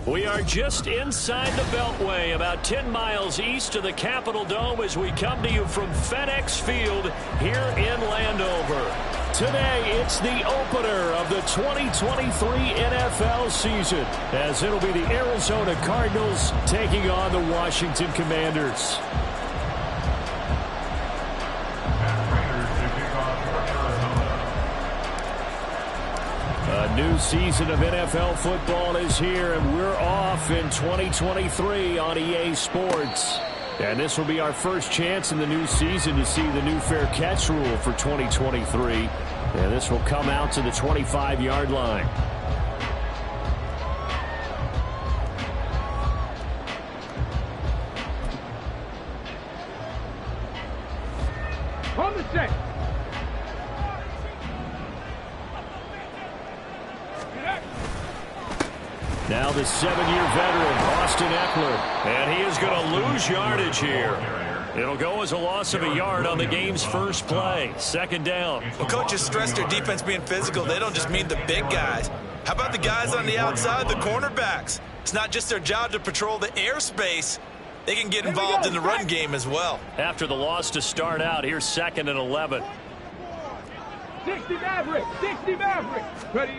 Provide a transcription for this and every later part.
We are just inside the Beltway, about 10 miles east of the Capitol Dome as we come to you from FedEx Field here in Landover. Today, it's the opener of the 2023 NFL season, as it'll be the Arizona Cardinals taking on the Washington Commanders. A new season of NFL football is here, and we're off in 2023 on EA Sports. And this will be our first chance in the new season to see the new fair catch rule for 2023. And this will come out to the 25-yard line. On the set. Now the 7-year veteran, Austin Eckler, and he is going to lose yardage here. It'll go as a loss of a yard on the game's first play. Second down. Well, coaches stress their defense being physical. They don't just mean the big guys. How about the guys on the outside, the cornerbacks? It's not just their job to patrol the airspace. They can get involved in the run game as well. After the loss to start out, here's 2nd and 11. 60 Maverick, 60 Maverick. Ready.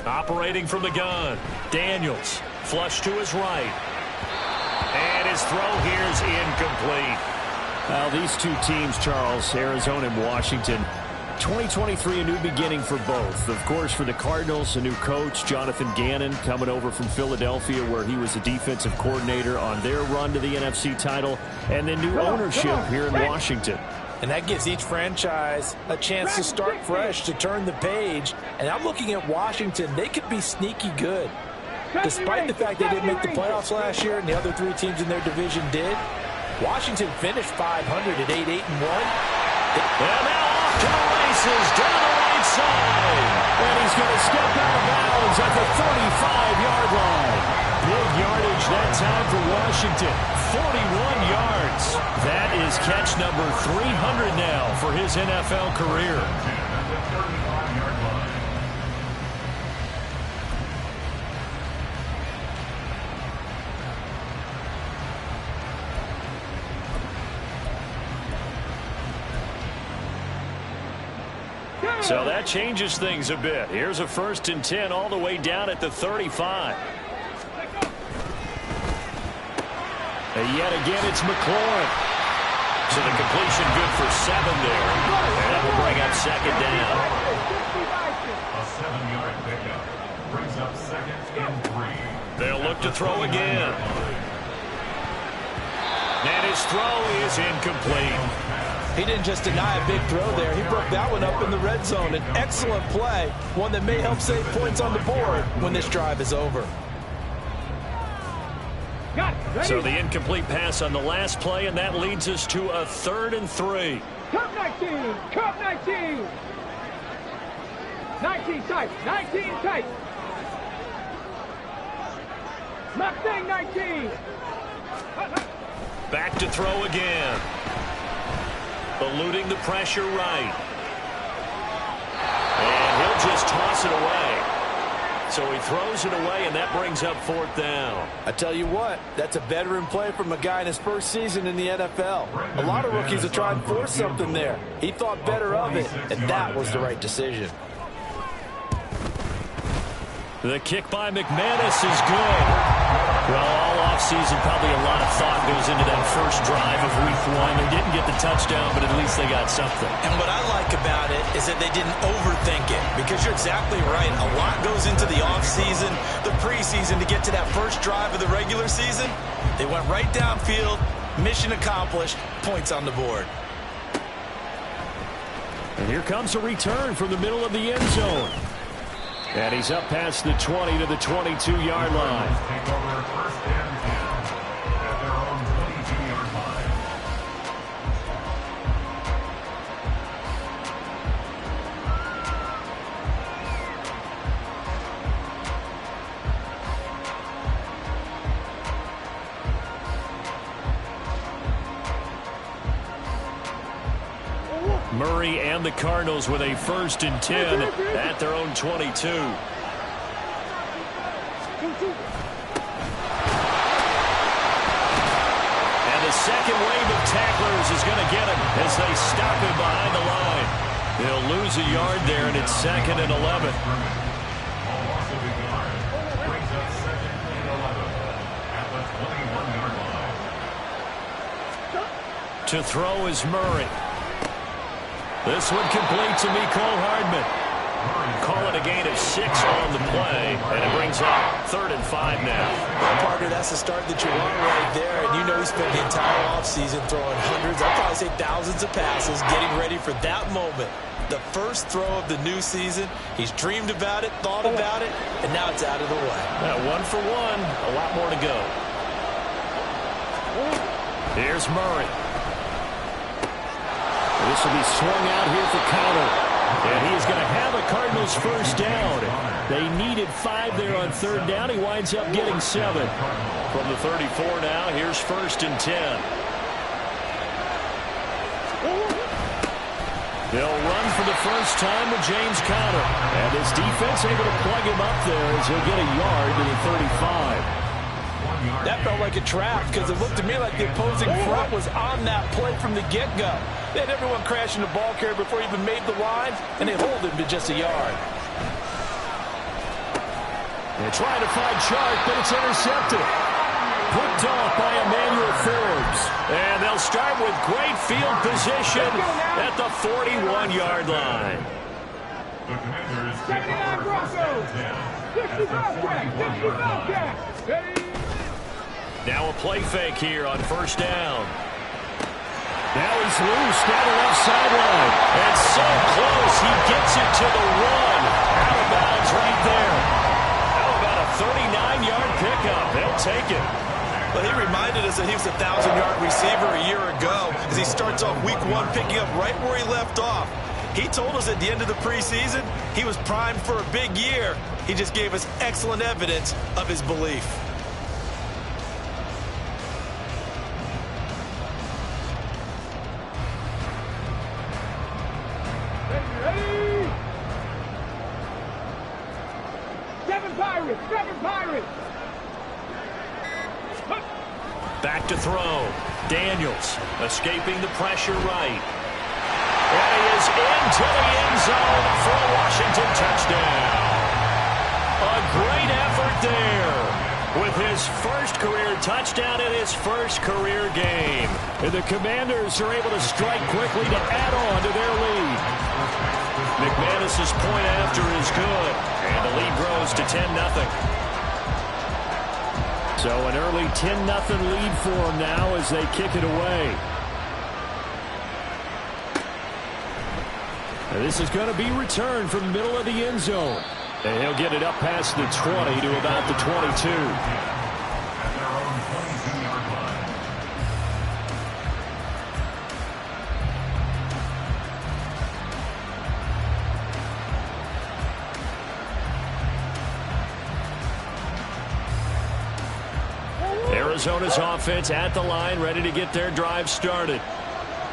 Operating from the gun, Daniels, flush to his right. And his throw here is incomplete. Well, these two teams, Charles, Arizona and Washington, 2023, a new beginning for both. Of course, for the Cardinals, a new coach, Jonathan Gannon, coming over from Philadelphia, where he was the defensive coordinator on their run to the NFC title, and then new ownership here in Washington. And that gives each franchise a chance to start fresh, to turn the page. And I'm looking at Washington. They could be sneaky good. Despite the fact they didn't make the playoffs last year and the other three teams in their division did, Washington finished 500 at 8-8-1. And now off to the races, down the right side. And he's going to step out of bounds at the 35-yard line. Big yardage that time for Washington, 41 yards. That is catch number 300 now for his NFL career. So that changes things a bit. Here's a 1st and 10 all the way down at the 35. And yet again, it's McLaurin. So the completion good for 7 there. And that will bring up 2nd down. A 7-yard pickup brings up 2nd and 3. They'll look to throw again. And his throw is incomplete. He didn't just deny a big throw there. He broke that one up in the red zone. An excellent play, one that may help save points on the board when this drive is over. So the incomplete pass on the last play, and that leads us to a 3rd and 3. Cup 19, Cup 19. 19 tight, 19 tight. Mustang 19. Back to throw again. Eluding the pressure right. And he'll just toss it away. So he throws it away, and that brings up 4th down. I tell you what, that's a veteran play from a guy in his first season in the NFL. A lot of rookies have tried to force something there. He thought better of it, and that was the right decision. The kick by McManus is good. Well, all offseason, probably a lot of thought goes into that first drive of week 1. They didn't get the touchdown, but at least they got something. And what I like about it is that they didn't overthink it, because you're exactly right. A lot goes into the offseason, the preseason, to get to that first drive of the regular season. They went right downfield, mission accomplished, points on the board. And here comes a return from the middle of the end zone. And he's up past the 20 to the 22-yard line. Take over 1st and 10 at their own 22-yard line. Murray and the Cardinals with a 1st and 10 at their own 22. second wave of tacklers is going to get him as they stop him behind the line. He'll lose a yard there, and it's 2nd and 11. To throw is Murray. This one complete to Mecole Hardman. Call it a gain of 6 on the play, and it brings up 3rd and 5 now. Well, partner, that's the start that you want right there, and you know he spent the entire offseason throwing hundreds, I'd probably say thousands of passes, getting ready for that moment. The first throw of the new season. He's dreamed about it, thought about it, and now it's out of the way. 1 for 1, a lot more to go. Here's Murray. This will be swung out here for counter. And he is going to have a Cardinals first down. They needed 5 there on 3rd down. He winds up getting 7. From the 34 now, here's 1st and 10. They'll run for the first time with James Conner. And his defense able to plug him up there as he'll get a yard to the 35. That felt like a trap because it looked to me like the opposing front was on that play from the get-go. They had everyone crashing the ball carrier before he even made the line, and they hold him to just a yard. They're trying to find Chark, but it's intercepted. Picked off by Emmanuel Forbes. And they'll start with great field position at the 41-yard line. Second down, Broncos. 60 Bobcats. 60 Bobcats. Ready? Now a play fake here on 1st down. Now he's loose down the left sideline. And so close, he gets it to the 1. Out of bounds right there. How about a 39-yard pickup? They'll take it. Well, he reminded us that he was a 1,000-yard receiver a year ago as he starts off week 1 picking up right where he left off. He told us at the end of the preseason he was primed for a big year. He just gave us excellent evidence of his belief. Ready? 7 Pirates. 7 Pirates. Back to throw. Daniels escaping the pressure right. And he is into the end zone for a Washington touchdown. A great effort there with his first career touchdown in his first career game. And the Commanders are able to strike quickly to add on to their lead. McManus's point after is good. And the lead grows to 10-0. So an early 10-0 lead for him now as they kick it away. And this is going to be returned from the middle of the end zone. And he'll get it up past the 20 to about the 22. Arizona's offense at the line, ready to get their drive started.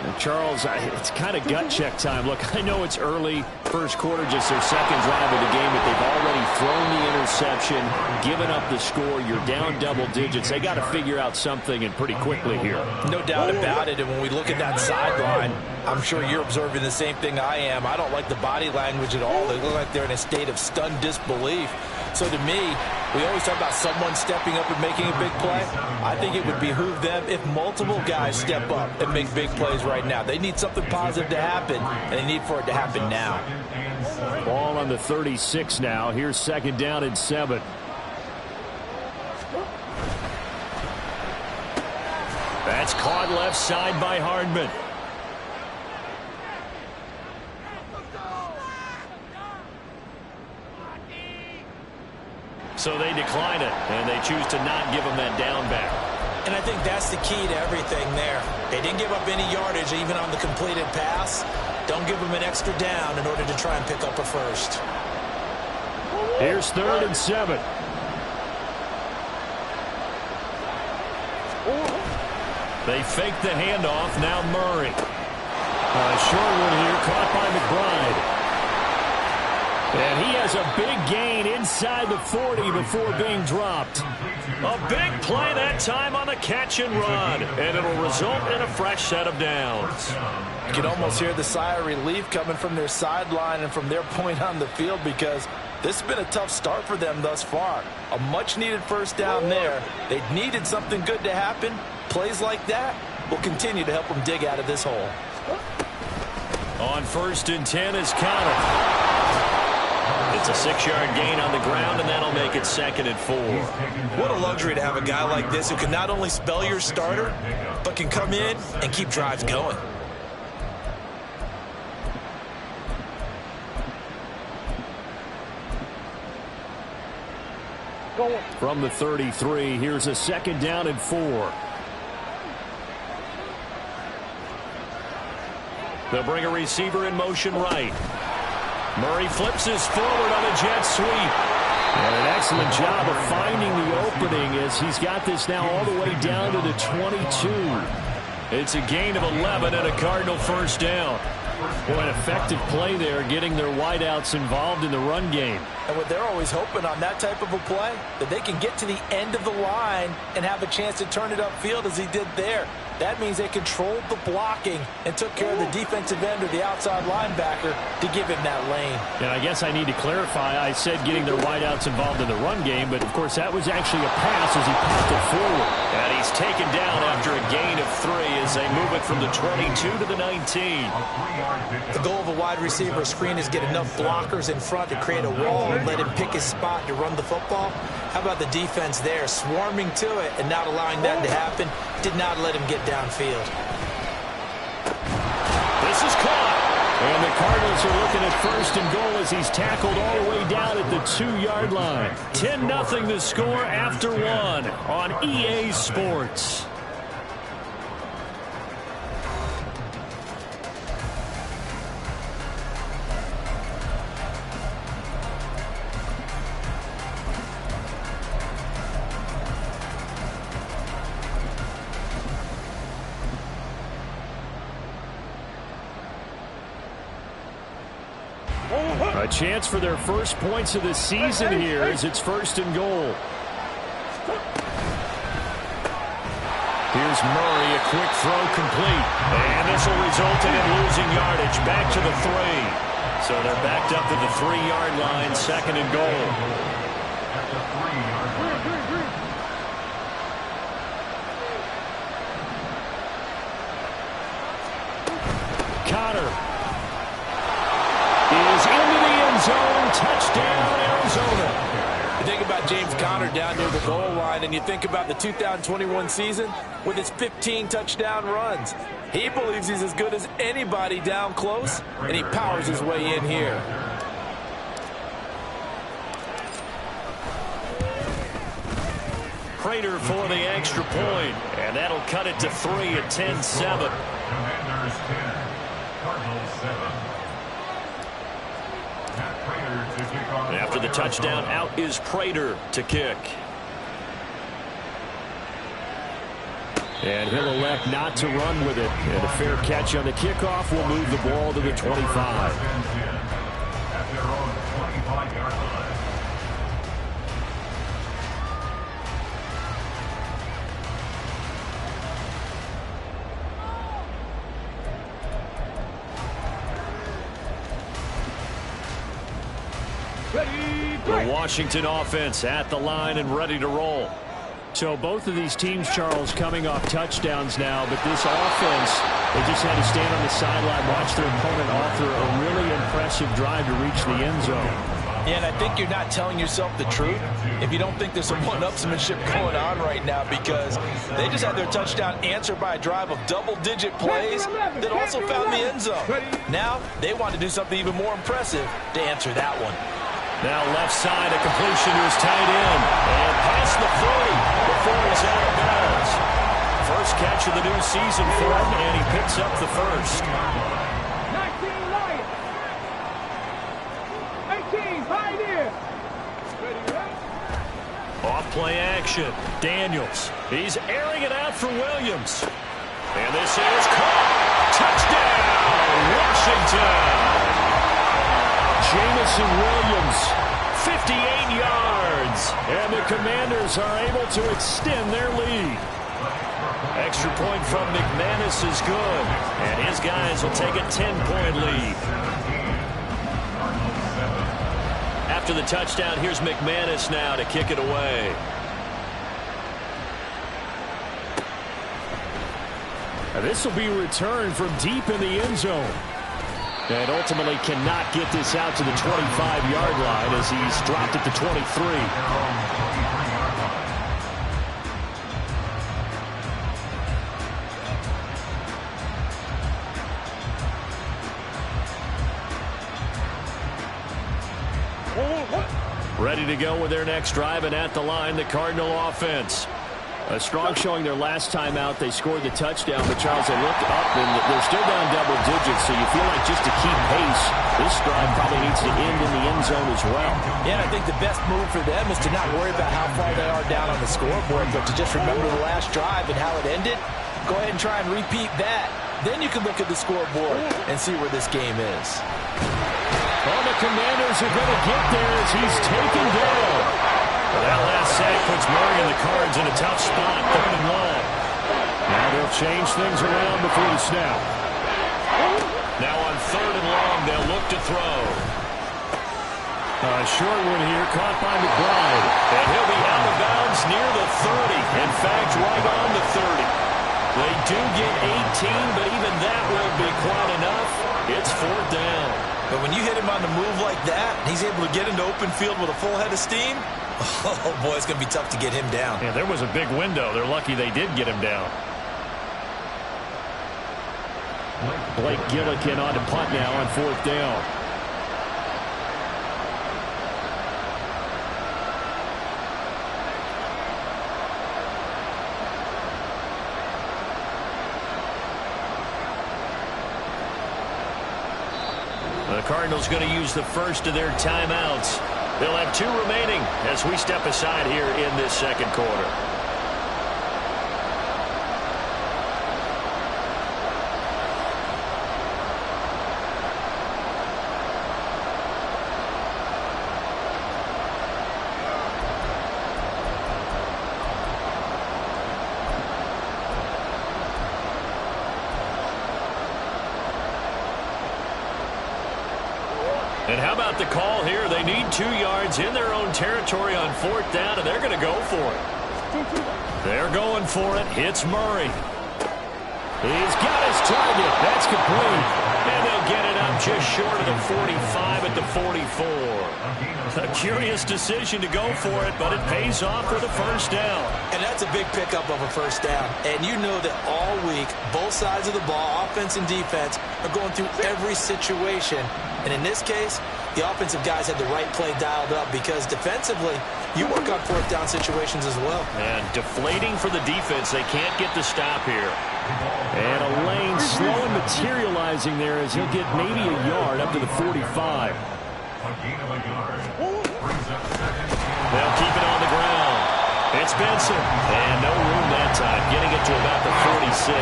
And Charles, it's kind of gut check time. Look, I know it's early, first quarter, just their second drive of the game, but they've already thrown the interception, given up the score. You're down double digits. They got to figure out something, and pretty quickly here. No doubt about it. And when we look at that sideline, I'm sure you're observing the same thing I am. I don't like the body language at all. They look like they're in a state of stunned disbelief. So to me, we always talk about someone stepping up and making a big play. I think it would behoove them if multiple guys step up and make big plays right now. They need something positive to happen, and they need for it to happen now. Ball on the 36 now. Here's 2nd down and 7. That's caught left side by Hardman. So they decline it, and they choose to not give him that down back. And I think that's the key to everything there. They didn't give up any yardage even on the completed pass. Don't give them an extra down in order to try and pick up a first. Here's 3rd and 7. They fake the handoff. Now Murray. A short one here, caught by McBride. And he has a big gain inside the 40 before being dropped. A big play that time on the catch and run. And it'll result in a fresh set of downs. You can almost hear the sigh of relief coming from their sideline and from their point on the field, because this has been a tough start for them thus far. A much-needed first down there. They needed something good to happen. Plays like that will continue to help them dig out of this hole. On 1st and 10 is Connor. It's a 6-yard gain on the ground, and that'll make it 2nd and 4. What a luxury to have a guy like this who can not only spell your starter, but can come in and keep drives going. From the 33, here's a 2nd down and 4. They'll bring a receiver in motion right. Murray flips his forward on a jet sweep. And an excellent job of finding the opening as he's got this now all the way down to the 22. It's a gain of 11 and a Cardinal first down. Boy, an effective play there, getting their wideouts involved in the run game. And what they're always hoping on that type of a play, that they can get to the end of the line and have a chance to turn it upfield as he did there. That means they controlled the blocking and took care of the defensive end or the outside linebacker to give him that lane. And I guess I need to clarify, I said getting their wideouts involved in the run game, but of course that was actually a pass as he popped it forward. And he's taken down after a gain of 3 as they move it from the 22 to the 19. The goal of a wide receiver screen is get enough blockers in front to create a wall and let him pick his spot to run the football. How about the defense there, swarming to it and not allowing that to happen? Did not let him get downfield. This is caught. And the Cardinals are looking at 1st and goal as he's tackled all the way down at the 2-yard line. 10-0 the score after 1 on EA Sports. A chance for their first points of the season here as it's 1st and goal. Here's Murray, a quick throw complete. And this will result in him losing yardage back to the 3. So they're backed up to the 3-yard line, 2nd and goal. Connor is into the end zone. Touchdown, Arizona. You think about James Conner down near the goal line, and you think about the 2021 season with his 15 touchdown runs. He believes he's as good as anybody down close, and he powers his way in here. Prater for the extra point, and that'll cut it to 3 at 10-7. Commanders 10, Cardinals 7. After the touchdown, out is Prater to kick. And he'll elect not to run with it. And a fair catch on the kickoff will move the ball to the 25. At their own 25-yard line. The Washington offense at the line and ready to roll. So both of these teams, Charles, coming off touchdowns now, but this offense, they just had to stand on the sideline, watch their opponent author a really impressive drive to reach the end zone. Yeah, and I think you're not telling yourself the truth if you don't think there's some one-upsmanship going on right now, because they just had their touchdown answered by a drive of double-digit plays that also found the end zone. Now they want to do something even more impressive to answer that one. Now left side, a completion to his tight end. And past the 40 before he's out of bounds. First catch of the new season for him, and he picks up the first. 19 Lions. 18 Pioneers. Off play action. Daniels. He's airing it out for Williams. And this is caught. Touchdown, Washington. Jameis Jameson Williams, 58 yards. And the Commanders are able to extend their lead. Extra point from McManus is good. And his guys will take a 10-point lead. After the touchdown, here's McManus now to kick it away. And this will be returned from deep in the end zone. And ultimately cannot get this out to the 25-yard line as he's dropped at the 23. Ready to go with their next drive, and at the line, the Cardinal offense. A strong showing their last time out. They scored the touchdown, but Charles, they looked up, and they're still down double digits, so you feel like just to keep pace, this drive probably needs to end in the end zone as well. Yeah, and I think the best move for them is to not worry about how far they are down on the scoreboard, but to just remember the last drive and how it ended. Go ahead and try and repeat that. Then you can look at the scoreboard and see where this game is. Well, the Commanders are going to get there as he's taken down. Well, that last sack puts Murray and the Cards in a tough spot, 3rd and long. Now they'll change things around before the snap. Now on 3rd and long, they'll look to throw. A short one here, caught by McBride. And he'll be out of bounds near the 30. In fact, right on the 30. They do get 18, but even that won't be quite enough. It's 4th down. But when you hit him on the move like that, he's able to get into open field with a full head of steam, oh, boy, it's going to be tough to get him down. Yeah, there was a big window. They're lucky they did get him down. Blake Gillikin on to punt now on 4th down. The Cardinals going to use the first of their timeouts. They'll have 2 remaining as we step aside here in this second quarter. And how about the call here? They need 2 yards in their own territory on 4th down, and they're going to go for it. They're going for it. Hits Murray. He's got his target. That's complete. And they'll get it up just short of the 45 at the 44. A curious decision to go for it, but it pays off with a first down. And that's a big pickup of a first down. And you know that all week, both sides of the ball, offense and defense, are going through every situation. And in this case, the offensive guys had the right play dialed up because defensively, you work on 4th down situations as well. And deflating for the defense. They can't get the stop here. And a lane slow and materializing there as he'll get maybe a yard up to the 45. They'll keep it on the ground. It's Benson. And no room that time, getting it to about the 46.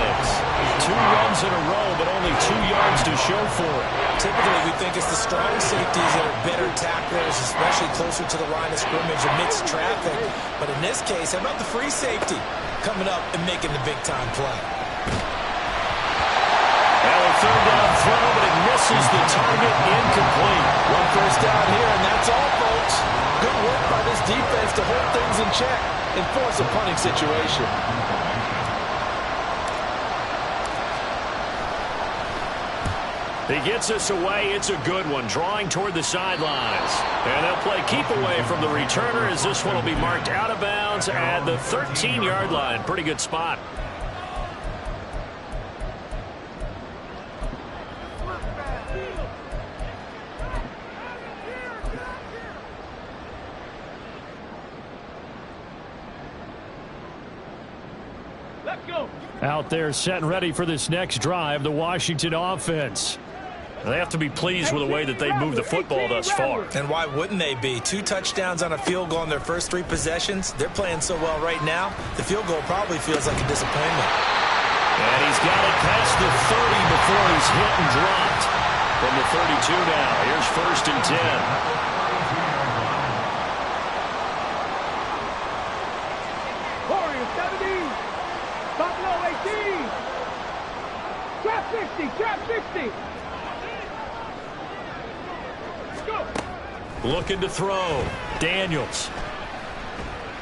2 runs in a row, but only 2 yards to show for it. Typically, we think it's the strong safeties that are better tacklers, especially closer to the line of scrimmage amidst traffic. But in this case, how about the free safety coming up and making the big-time play? Well, a 3rd down throw, but it misses the target, incomplete. 1 first down here, and that's all, folks. Good work by this defense to hold things in check and force a punting situation. He gets us away. It's a good one, drawing toward the sidelines. And they'll play keep away from the returner as this one will be marked out of bounds at the 13-yard line. Pretty good spot. Out there set and ready for this next drive, the Washington offense. They have to be pleased with the way that they've moved the football thus far. And why wouldn't they be? 2 touchdowns on a field goal in their first 3 possessions. They're playing so well right now, the field goal probably feels like a disappointment. And he's got it past the 30 before he's hit and dropped. From the 32 now, here's 1st and 10. Warriors 70. Buffalo 18. Trap 60. Trap 60. Let's go. Looking to throw. Daniels.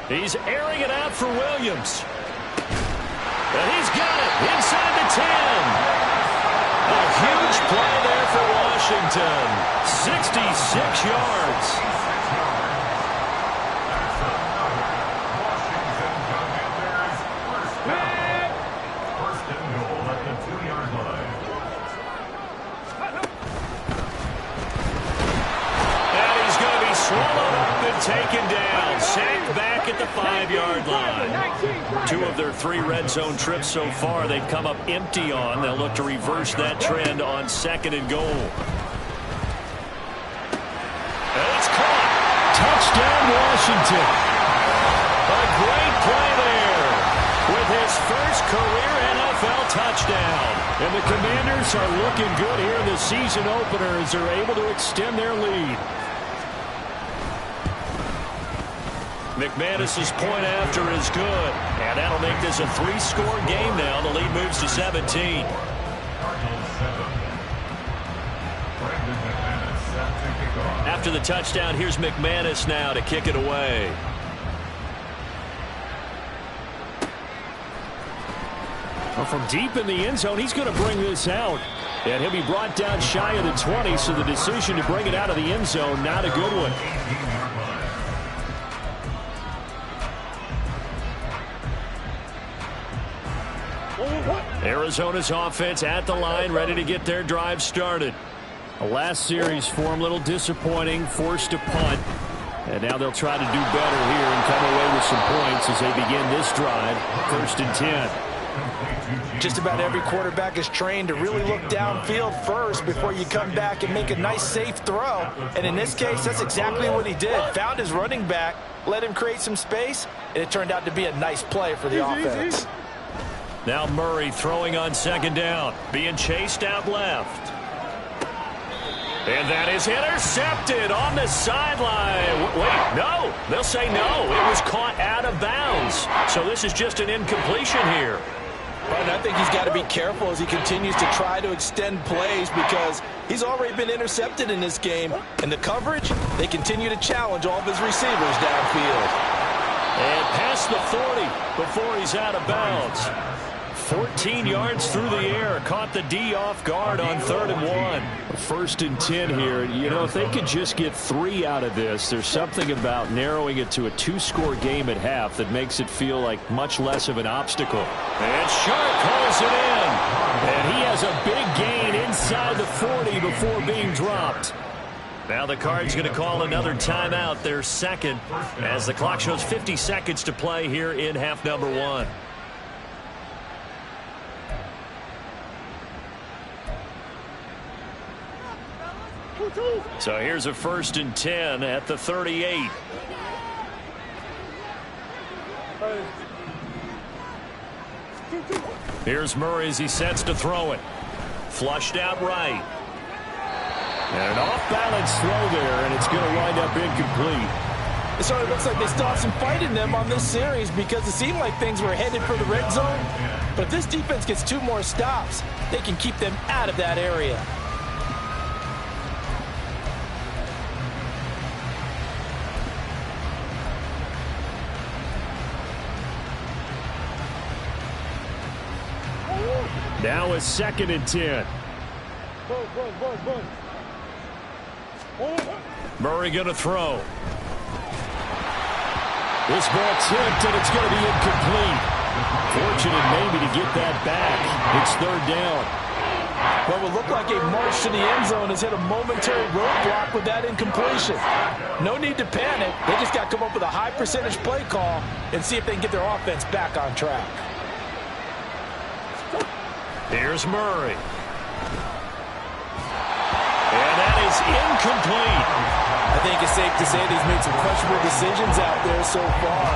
He's airing it out for Williams. And he's got it inside the 10. A huge play there for Washington. 66 yards. First and goal at the 2-yard line. And he's going to be swallowed up and taken down. Sacked back at the 5-yard line. 2 of their 3 red zone trips so far they've come up empty on. They'll look to reverse that trend on 2nd and goal. And it's caught. Touchdown, Washington. A great play there with his first career NFL touchdown. And the Commanders are looking good here in the season opener as they're able to extend their lead. McManus's point after is good, and that'll make this a 3-score game now. The lead moves to 17. After the touchdown, here's McManus now to kick it away. Well, from deep in the end zone, he's going to bring this out. And he'll be brought down shy of the 20, so the decision to bring it out of the end zone, not a good one. Arizona's offense at the line, ready to get their drive started. The last series for them, a little disappointing, forced to punt. And now they'll try to do better here and come away with some points as they begin this drive. 1st and 10. Just about every quarterback is trained to really look downfield first before you come back and make a nice, safe throw. And in this case, that's exactly what he did. Found his running back, let him create some space, and it turned out to be a nice play for the offense. Now Murray throwing on 2nd down, being chased out left. And that is intercepted on the sideline. Wait, no. They'll say no. It was caught out of bounds. So this is just an incompletion here. And I think he's got to be careful as he continues to try to extend plays because he's already been intercepted in this game. And the coverage, they continue to challenge all of his receivers downfield. And past the 40 before he's out of bounds. 14 yards through the air. Caught the D off guard on 3rd and 1. 1st and 10 here. You know, if they could just get 3 out of this, there's something about narrowing it to a 2-score game at half that makes it feel like much less of an obstacle. And Sharp calls it in. And he has a big gain inside the 40 before being dropped. Now the Cards going to call another timeout, their 2nd, as the clock shows 50 seconds to play here in half number 1. So here's a 1st and 10 at the 38. Here's Murray as he sets to throw it. Flushed out right. And an off-balance throw there, and it's going to wind up incomplete. It sort of looks like they still have some fight in them on this series because it seemed like things were headed for the red zone. But if this defense gets 2 more stops, they can keep them out of that area. Now a 2nd and 10. Murray going to throw. This ball tipped, and it's going to be incomplete. Fortunate maybe to get that back. It's 3rd down. What will look like a march to the end zone has hit a momentary roadblock with that incompletion. No need to panic. They just got to come up with a high percentage play call and see if they can get their offense back on track. Here's Murray. And that is incomplete. I think it's safe to say that he's made some questionable decisions out there so far.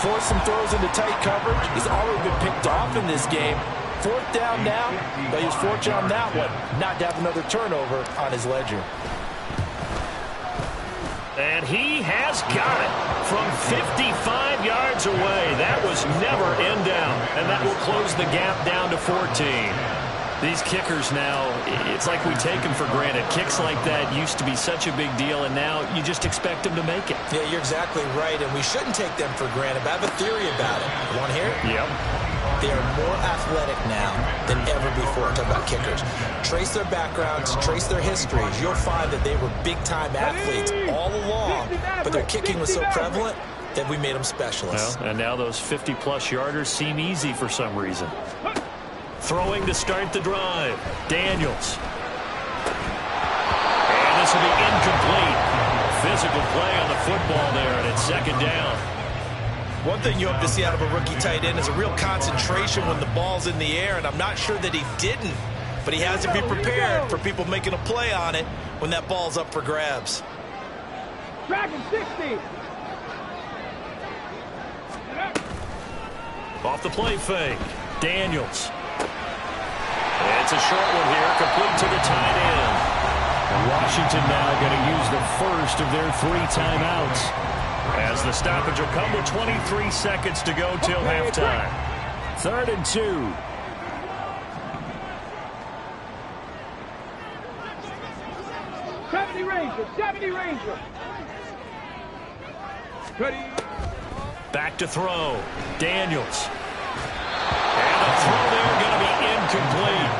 Forced some throws into tight coverage. He's already been picked off in this game. 4th down now, but he was fortunate on that one not to have another turnover on his ledger. And he has got it from 55 yards away. That was never in down, and that will close the gap down to 14. These kickers now, it's like we take them for granted. Kicks like that used to be such a big deal, and now you just expect them to make it. Yeah, you're exactly right, and we shouldn't take them for granted. But I have a theory about it. You want to hear it? Yep. They are more athletic now than ever before. I'm talking about kickers. Trace their backgrounds, trace their histories. You'll find that they were big-time athletes all along, but their kicking was so prevalent that we made them specialists. Well, and now those 50-plus yarders seem easy for some reason. Throwing to start the drive. Daniels. And this will be incomplete. Physical play on the football there, and it's 2nd down. One thing you hope to see out of a rookie tight end is a real concentration when the ball's in the air, and I'm not sure that he didn't, but he has to be prepared for people making a play on it when that ball's up for grabs. Dragon 60. Off the play fake. Daniels. It's a short one here, complete to the tight end. And Washington now going to use the first of their 3 timeouts, as the stoppage will come with 23 seconds to go till halftime. 3rd and 2. '70 Ranger. Back to throw. Daniels. And the throw there going to be incomplete.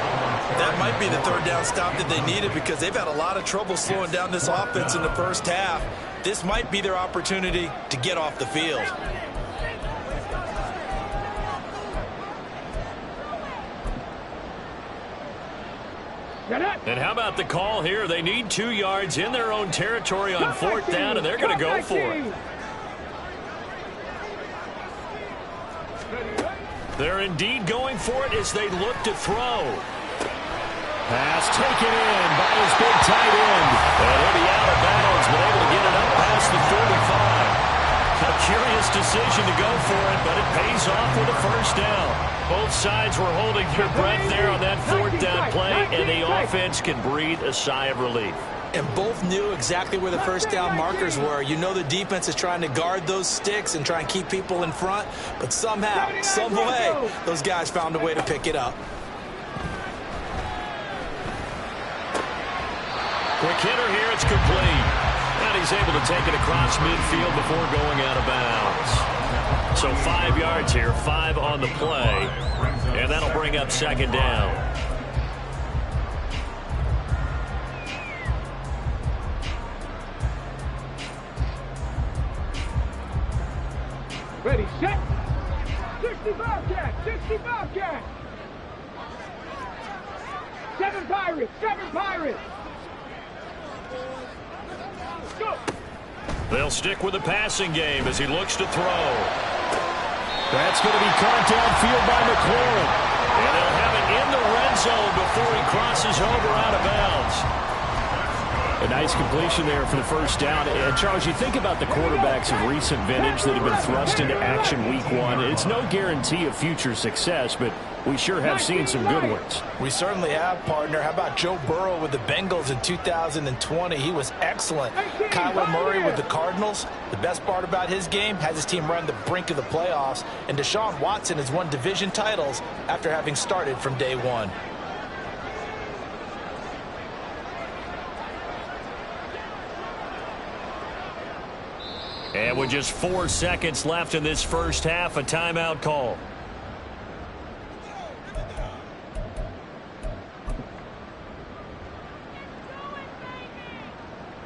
That might be the 3rd down stop that they needed because they've had a lot of trouble slowing down this offense in the first half. This might be their opportunity to get off the field. And how about the call here? They need 2 yards in their own territory on 4th down, and they're going to go for it. They're indeed going for it as they look to throw. Pass taken in by his big tight end. And he'll be out of bounds, but able to get it up past the 35. A curious decision to go for it, but it pays off with a 1st down. Both sides were holding their breath there on that 4th down play, and the offense can breathe a sigh of relief. And both knew exactly where the 1st down markers were. You know the defense is trying to guard those sticks and try and keep people in front, but somehow, some way, those guys found a way to pick it up. Quick hitter here, it's complete. And he's able to take it across midfield before going out of bounds. So 5 yards here, 5 on the play, and that'll bring up 2nd down. Ready, set. 60 Bobcat, 60 Bobcat. 7 Pirates, 7 Pirates. Go. They'll stick with the passing game as he looks to throw. That's going to be caught downfield by McLaurin. And they'll have it in the red zone before he crosses over out of bounds. A nice completion there for the 1st down. And, Charles, you think about the quarterbacks of recent vintage that have been thrust into action week 1. It's no guarantee of future success, but we sure have seen some good ones. We certainly have, partner. How about Joe Burrow with the Bengals in 2020? He was excellent. Kyler Murray with the Cardinals. The best part about his game has his team run the brink of the playoffs. And Deshaun Watson has won division titles after having started from day 1. And with just 4 seconds left in this first half, a timeout call.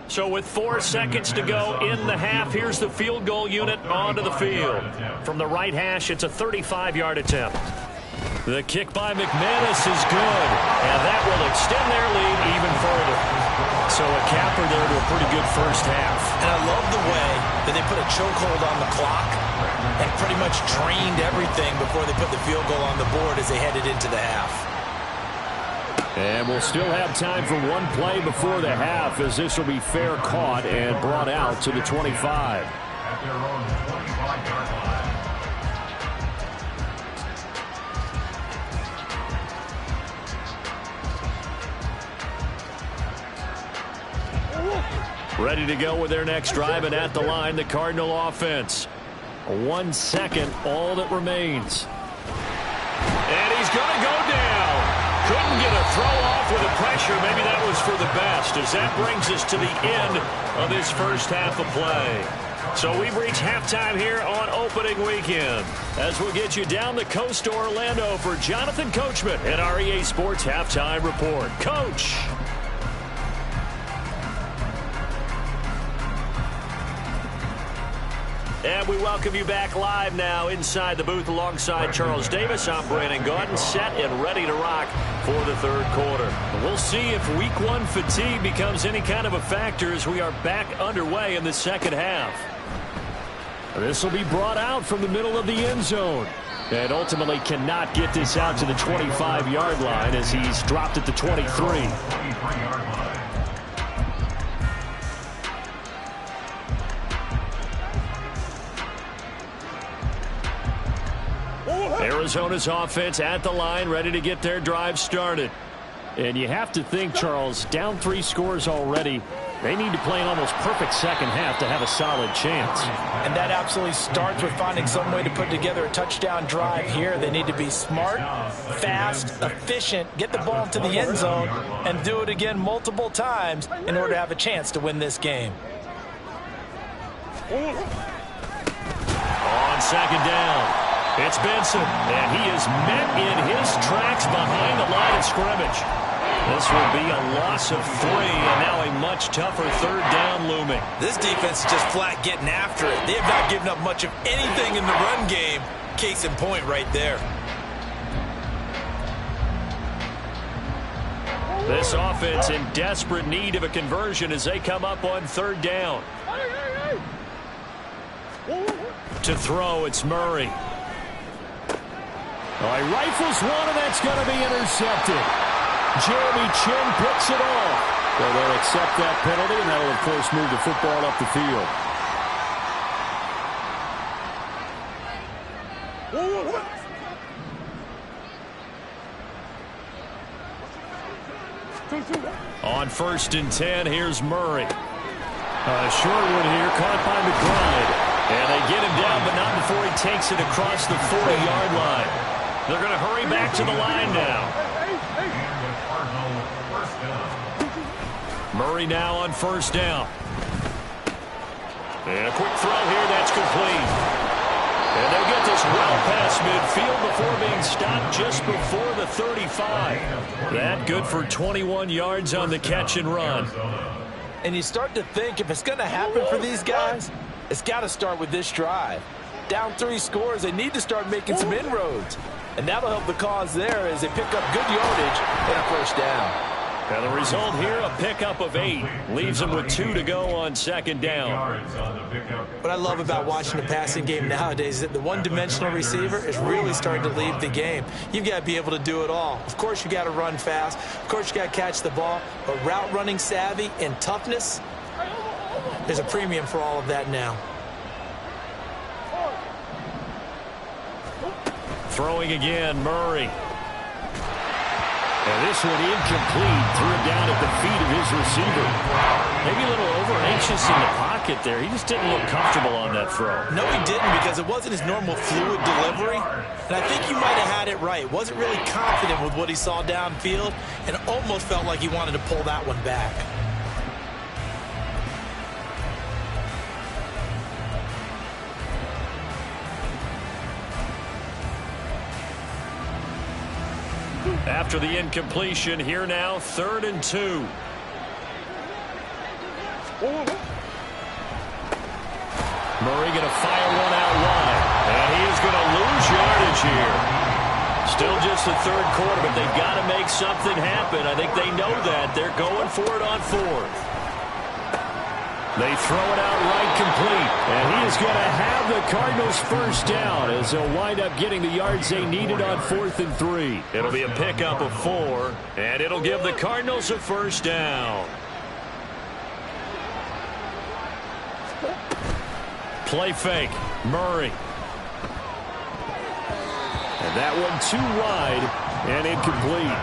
So with 4 seconds to go in the half, here's the field goal unit onto the field. From the right hash, it's a 35-yard attempt. The kick by McManus is good, and that will extend their lead even further. So a capper there to a pretty good first half. And I love the way that they put a chokehold on the clock and pretty much drained everything before they put the field goal on the board as they headed into the half. And we'll still have time for one play before the half, as this will be fair caught and brought out to the 25. At their own 25-yard line. Ready to go with their next drive, and at the line, the Cardinal offense. 1 second, all that remains. And he's going to go down. Couldn't get a throw off with the pressure. Maybe that was for the best, as that brings us to the end of this first half of play. So we've reached halftime here on opening weekend, as we'll get you down the coast to Orlando for Jonathan Coachman at our EA Sports Halftime Report. Coach. And we welcome you back live now inside the booth alongside Charles Davis. I'm Brandon Gaudin, set and ready to rock for the third quarter. We'll see if week one fatigue becomes any kind of a factor as we are back underway in the second half. This will be brought out from the middle of the end zone. And ultimately cannot get this out to the 25-yard line as he's dropped at the 23. Arizona's offense at the line, ready to get their drive started. And you have to think, Charles, down 3 scores already. They need to play an almost perfect second half to have a solid chance. And that absolutely starts with finding some way to put together a touchdown drive here. They need to be smart, fast, efficient, get the ball to the end zone, and do it again multiple times in order to have a chance to win this game. On second down, it's Benson, and he is met in his tracks behind the line of scrimmage. This will be a loss of 3, and now a much tougher third down looming. This defense is just flat getting after it. They have not given up much of anything in the run game. Case in point right there. This offense in desperate need of a conversion as they come up on third down. To throw, it's Murray. He rifles one, and that's going to be intercepted. Jeremy Chin picks it off. Well, they'll accept that penalty, and that'll, of course, move the football up the field. On 1st and 10, here's Murray. Short one here, caught by McBride. And they get him down, but not before he takes it across the 40-yard line. They're going to hurry back to the line now. Murray now on 1st down. And a quick throw here, that's complete. And they'll get this well past midfield before being stopped just before the 35. That good for 21 yards on the catch and run. And you start to think, if it's going to happen for these guys, it's got to start with this drive. Down 3 scores, they need to start making some inroads. And that'll help the cause there as they pick up good yardage and a 1st down. And the result here, a pickup of 8. Leaves them with 2 to go on 2nd down. What I love about watching the passing game nowadays is that the one-dimensional receiver is really starting to leave the game. You've got to be able to do it all. Of course, you got to run fast. Of course, you got to catch the ball. But route running savvy and toughness, there's a premium for all of that now. Throwing again, Murray. And this one incomplete. Threw it down at the feet of his receiver. Maybe a little over-anxious in the pocket there. He just didn't look comfortable on that throw. No, he didn't, because it wasn't his normal fluid delivery. And I think you might have had it right. Wasn't really confident with what he saw downfield, and almost felt like he wanted to pull that one back. After the incompletion, here now, 3rd and 2. Murray going to fire one out wide. And he is going to lose yardage here. Still just the 3rd quarter, but they've got to make something happen. I think they know that. They're going for it on 4th. They throw it out right complete. And he is going to have the Cardinals 1st down as they'll wind up getting the yards they needed on 4th and 3. It'll be a pickup of 4, and it'll give the Cardinals a 1st down. Play fake. Murray. And that one too wide and incomplete.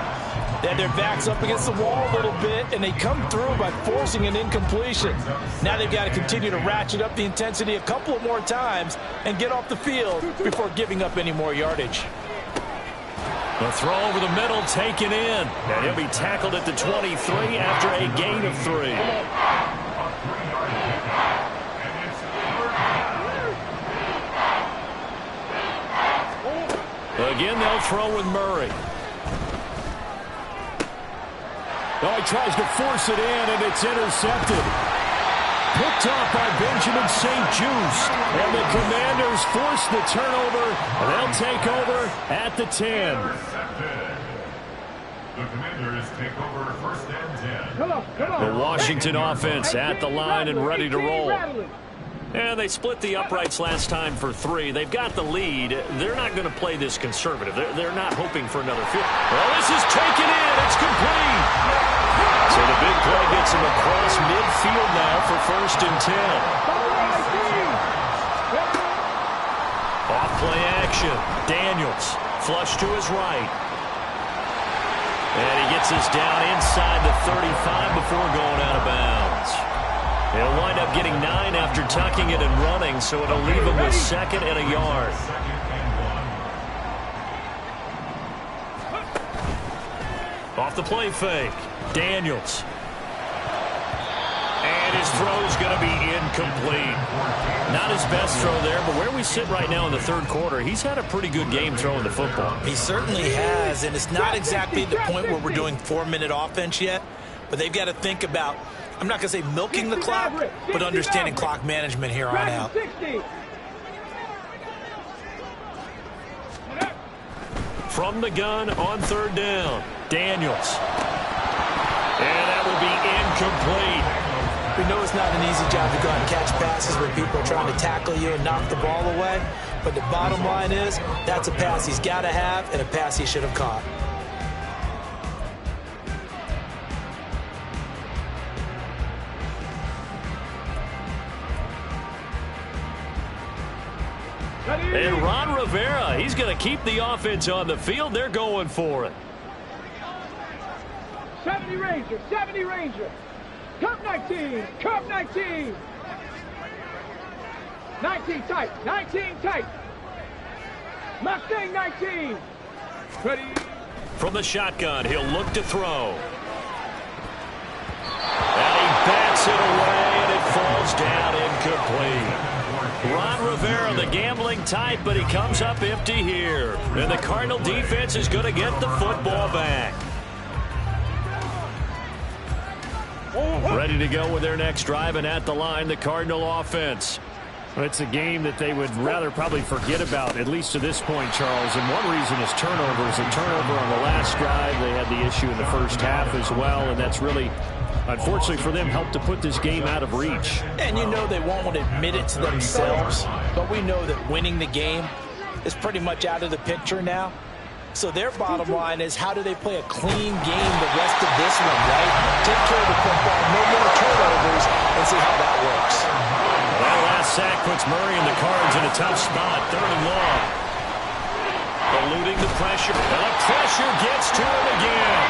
They had their backs up against the wall a little bit, and they come through by forcing an incompletion. Now they've got to continue to ratchet up the intensity a couple of more times and get off the field before giving up any more yardage. The throw over the middle taken in. And he'll be tackled at the 23 after a gain of 3. Again, they'll throw with Murray. Oh, he tries to force it in, and it's intercepted. Picked off by Benjamin St-Juste. And the Commanders force the turnover. And they'll take over at the 10. The Commanders take over first and 10. Come on. The Washington offense at the line and ready to roll. And they split the uprights last time for 3. They've got the lead. They're not going to play this conservative. They're not hoping for another field. Well, this is taken in. It's complete. So the big play gets him across midfield now for first and 10. Off play action. Daniels. Flush to his right. And he gets us down inside the 35 before going out of bounds. He'll wind up getting 9 after tucking it and running, so it'll leave him with 2nd and a yard. Off the play fake. Daniels. And his throw's going to be incomplete. Not his best throw there, but where we sit right now in the 3rd quarter, he's had a pretty good game throwing the football. He certainly has, and it's not exactly the point where we're doing 4-minute offense yet, but they've got to think about, I'm not going to say milking the clock, but understanding clock management here on out. From the gun on 3rd down, Daniels. And that will be incomplete. We know it's not an easy job to go out and catch passes where people are trying to tackle you and knock the ball away, but the bottom line is that's a pass he's got to have and a pass he should have caught. And Ron Rivera, he's going to keep the offense on the field. They're going for it. 70 Ranger, 70 Ranger. Cup 19, Cup 19. 19 tight, 19 tight. Mustang 19. Ready. From the shotgun, he'll look to throw. And he bats it away, and it falls down incomplete. Ron Rivera, the gambling type, but he comes up empty here. And the Cardinal defense is going to get the football back. Ready to go with their next drive, and at the line, the Cardinal offense. It's a game that they would rather probably forget about, at least to this point, Charles. And one reason is turnovers. A turnover on the last drive. They had the issue in the first half as well, and that's really, unfortunately for them, helped to put this game out of reach. And you know they won't admit it to themselves, but we know that winning the game is pretty much out of the picture now. So their bottom line is, how do they play a clean game the rest of this one, right? Take care of the football, no more turnovers, and see how that works. That last sack puts Murray and the Cards in a tough spot. 3rd and long. Eluding the pressure. And the pressure gets to him again.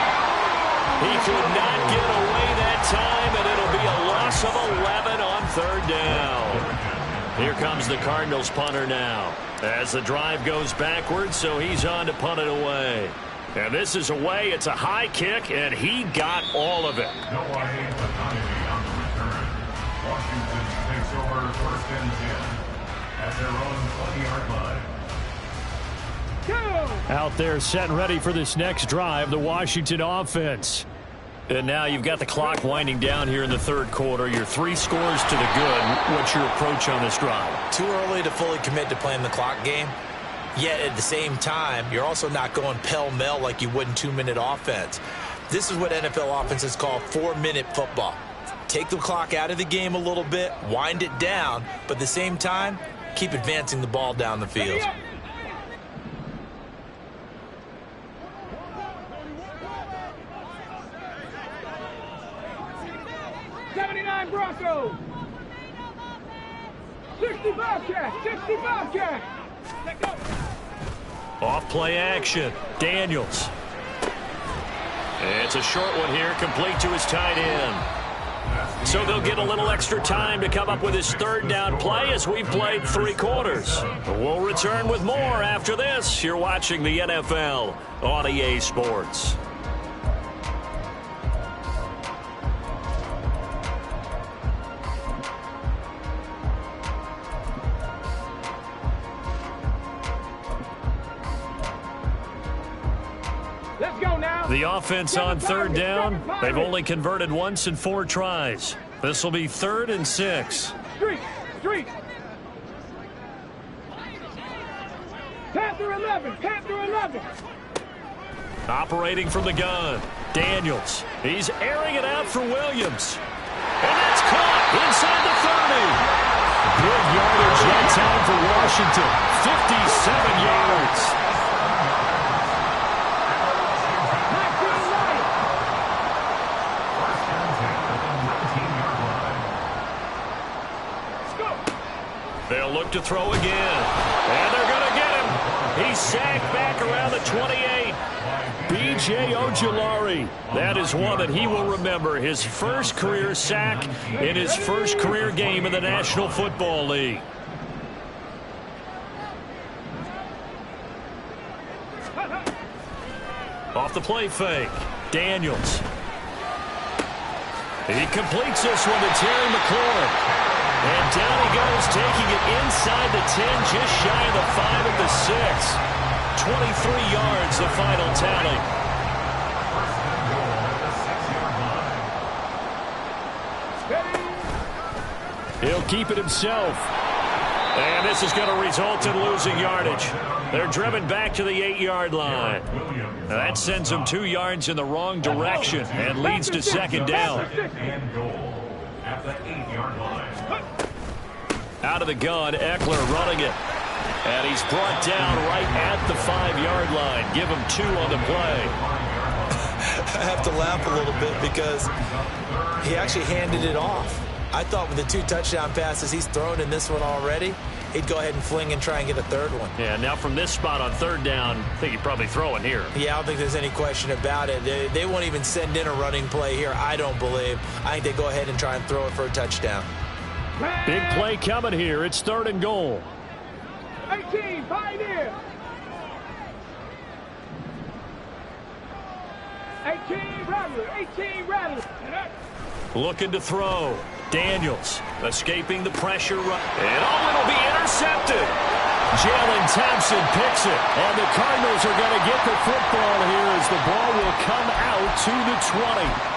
He could not get away that time, and it'll be a loss of 11 on 3rd down. Here comes the Cardinals punter now. As the drive goes backwards, so he's on to punt it away. And this is away. It's a high kick, and he got all of it. No economy on the return. Washington takes over first and 10 at their own 20-yard line. Out there set and ready for this next drive, the Washington offense. And now you've got the clock winding down here in the 3rd quarter. You're 3 scores to the good. What's your approach on this drive? Too early to fully commit to playing the clock game. Yet at the same time, you're also not going pell-mell like you would in 2-minute offense. This is what NFL offenses call 4-minute football. Take the clock out of the game a little bit, wind it down, but at the same time, keep advancing the ball down the field. Broncos. 60 Bobcats, 60 Bobcats. Off play action. Daniels. It's a short one here, complete to his tight end. So they'll get a little extra time to come up with his third down play as we played 3 quarters. We'll return with more after this. You're watching the NFL on EA Sports. The offense on third down. They've only converted once in 4 tries. This will be 3rd and 6. Street. Panther 11. Operating from the gun. Daniels. He's airing it out for Williams. And that's caught inside the 30. Good yardage that time for Washington. 57 yards. They'll look to throw again. And they're going to get him. He's sacked back around the 28. B.J. Ojulari. That is one that he will remember. His first career sack in his first career game in the National Football League. Off the play fake. Daniels. He completes this one to Terry McLaurin. And down he goes, taking it inside the 10, just shy of the 5 at the 6. 23 yards, the final tally. He'll keep it himself. And this is going to result in losing yardage. They're driven back to the 8-yard line. Now that sends them 2 yards in the wrong direction and leads to 2nd down. At the 8-yard line. Out of the gun, Eckler running it. And he's brought down right at the 5-yard line. Give him 2 on the play. I have to laugh a little bit because he actually handed it off. I thought with the 2 touchdown passes he's thrown in this one already, he'd go ahead and fling and try and get a 3rd one. Yeah, now from this spot on 3rd down, I think he'd probably throw it here. Yeah, I don't think there's any question about it. They won't even send in a running play here, I don't believe. I think they go ahead and try and throw it for a touchdown. Big play coming here. It's 3rd and goal. 18, Pioneer. 18 Rattler. Looking to throw. Daniels escaping the pressure. And it'll be intercepted. Jalen Thompson picks it. And the Cardinals are going to get the football here as the ball will come out to the 20.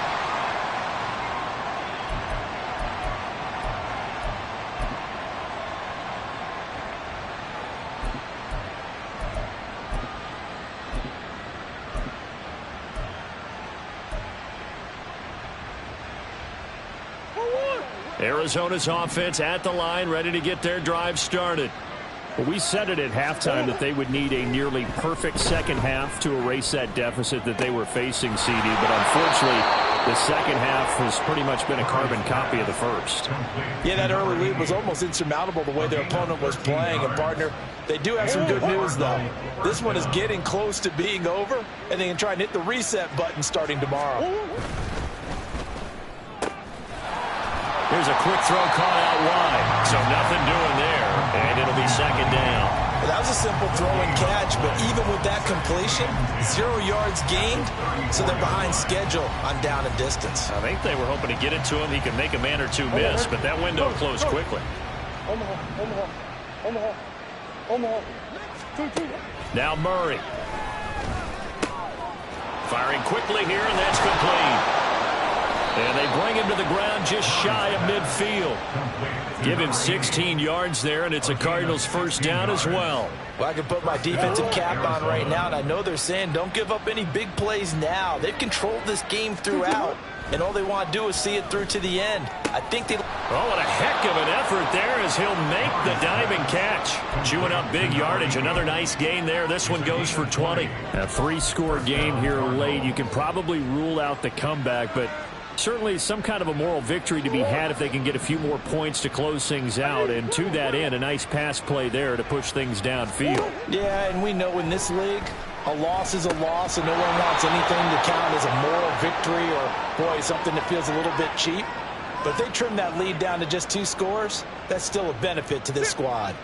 Arizona's offense at the line, ready to get their drive started. Well, we said it at halftime that they would need a nearly perfect second half to erase that deficit that they were facing, CD. But unfortunately, the second half has pretty much been a carbon copy of the first. Yeah, that early lead was almost insurmountable the way their opponent was playing. And, partner, they do have some good news, though. This one is getting close to being over, and they can try and hit the reset button starting tomorrow. Here's a quick throw caught out wide. So nothing doing there. And it'll be 2nd down. Well, that was a simple throw and catch, but even with that completion, 0 yards gained, so they're behind schedule on down and distance. I think they were hoping to get it to him. He could make a man or 2 miss, but that window closed quickly. Now Murray. Firing quickly here, and that's complete. And they bring him to the ground just shy of midfield. Give him 16 yards there, and it's a Cardinals 1st down as well. Well, I can put my defensive cap on right now, and I know they're saying don't give up any big plays now. They've controlled this game throughout, and all they want to do is see it through to the end. I think they... Oh, what a heck of an effort there as he'll make the diving catch. Chewing up big yardage. Another nice gain there. This one goes for 20. A 3-score game here late. You can probably rule out the comeback, but certainly some kind of a moral victory to be had if they can get a few more points to close things out. And to that end, a nice pass play there to push things downfield. Yeah, and we know in this league, A loss is a loss, and no one wants anything to count as a moral victory or, boy, something that feels a little bit cheap. But if they trim that lead down to just 2 scores, that's still a benefit to this squad.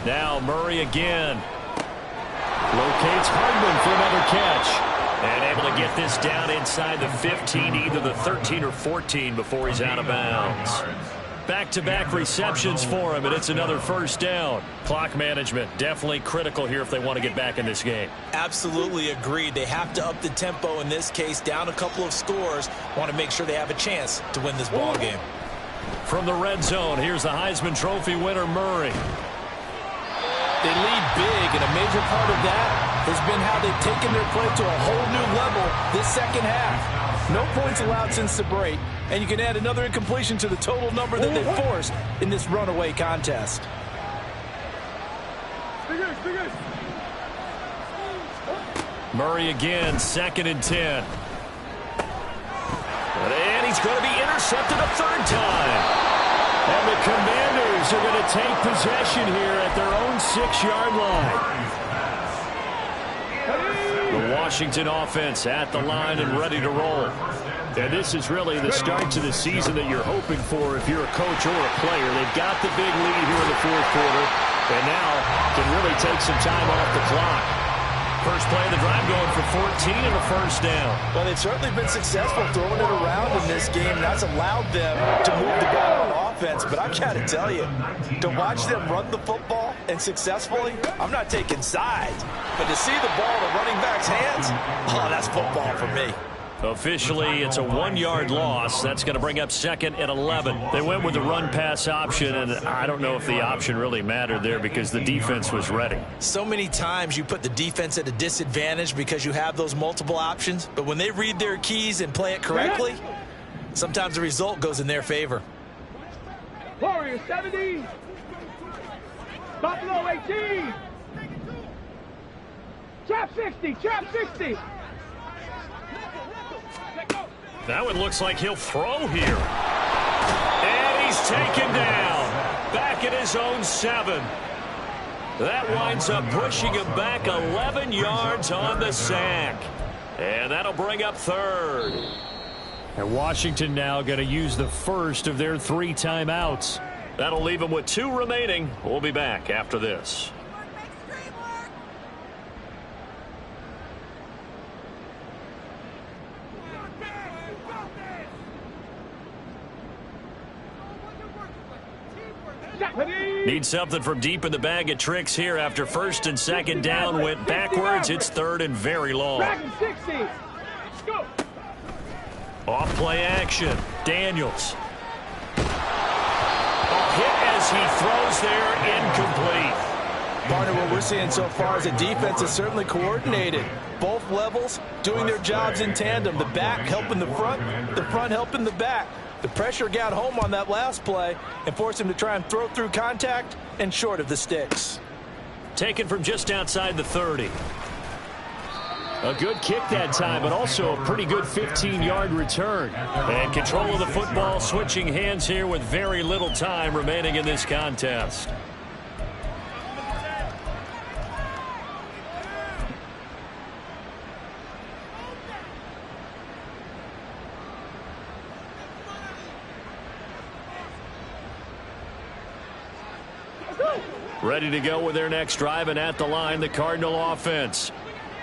Now Murray again. Locates Hardman for another catch. And able to get this down inside the 15, either the 13 or 14 before he's out of bounds. Back-to-back receptions for him, and it's another first down. Clock management definitely critical here if they want to get back in this game. Absolutely agreed. They have to up the tempo in this case, down a couple of scores. Want to make sure they have a chance to win this ball game. From the red zone, here's the Heisman Trophy winner, Murray. They lead big, and a major part of that has been how they've taken their play to a whole new level this second half. No points allowed since the break, and you can add another incompletion to the total number that they forced in this runaway contest. Murray again, 2nd and 10. And he's going to be intercepted a 3rd time. And the Commanders are going to take possession here at their own 6-yard line. The Washington offense at the line and ready to roll. And this is really the start to the season that you're hoping for if you're a coach or a player. They've got the big lead here in the 4th quarter, and now can really take some time off the clock. First play of the drive going for 14 and a first down. Well, they've certainly been successful throwing it around in this game, and that's allowed them to move the ball on offense. But I've got to tell you, to watch them run the football and successfully, I'm not taking sides. But to see the ball in the running back's hands, oh, that's football for me. Officially, it's a 1-yard loss. That's going to bring up 2nd and 11. They went with the run-pass option, and I don't know if the option really mattered there because the defense was ready. So many times you put the defense at a disadvantage because you have those multiple options, but when they read their keys and play it correctly, sometimes the result goes in their favor. Warriors 70. Buffalo 18. Trap 60. Trap 60. That one looks like he'll throw here. And he's taken down. Back at his own 7. That winds up pushing him back 11 yards on the sack. And that'll bring up 3rd. And Washington now going to use the first of their 3 timeouts. That'll leave them with 2 remaining. We'll be back after this. Need something from deep in the bag of tricks here after 1st and 2nd down went backwards. It's 3rd and very long. Off play action. Daniels. A hit as he throws there, incomplete. Partner, what we're seeing so far is the defense is certainly coordinated. Both levels doing their jobs in tandem. The back helping the front helping the back. The pressure got home on that last play and forced him to try and throw through contact and short of the sticks. Taken from just outside the 30. A good kick that time, but also a pretty good 15-yard return. And control of the football switching hands here with very little time remaining in this contest. Ready to go with their next drive, and at the line, the Cardinal offense.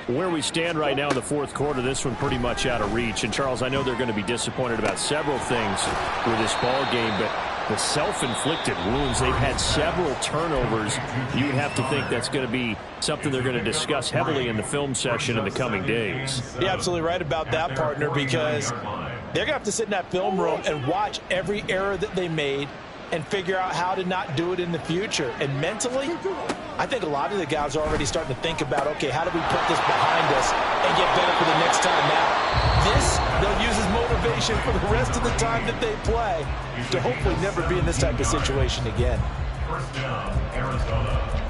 Where we stand right now in the 4th quarter, this one pretty much out of reach. And, Charles, I know they're going to be disappointed about several things with this ball game, but the self-inflicted wounds, they've had several turnovers. You would have to think that's going to be something they're going to discuss heavily in the film session in the coming days. You're absolutely right about that, partner, because they're going to have to sit in that film room and watch every error that they made and figure out how to not do it in the future. And mentally, I think a lot of the guys are already starting to think about, okay, how do we put this behind us and get better for the next time out? This, they'll use as motivation for the rest of the time that they play to hopefully never be in this type of situation again. First down, Arizona.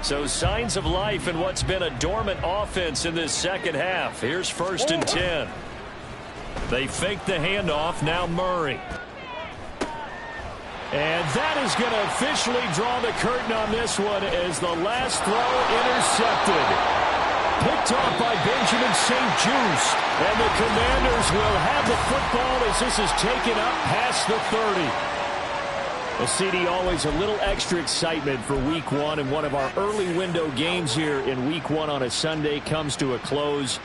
So signs of life in what's been a dormant offense in this second half. Here's 1st and 10. They fake the handoff. Now Murray. And that is going to officially draw the curtain on this one as the last throw intercepted. Picked off by Benjamin St. Juste. And the Commanders will have the football as this is taken up past the 30. A CD, always a little extra excitement for Week 1, and one of our early window games here in Week 1 on a Sunday comes to a close.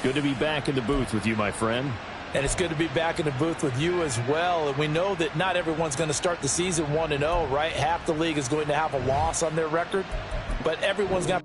Good to be back in the booth with you, my friend. And it's good to be back in the booth with you as well. And we know that not everyone's going to start the season 1-0, right? Half the league is going to have a loss on their record, but everyone's got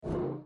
10.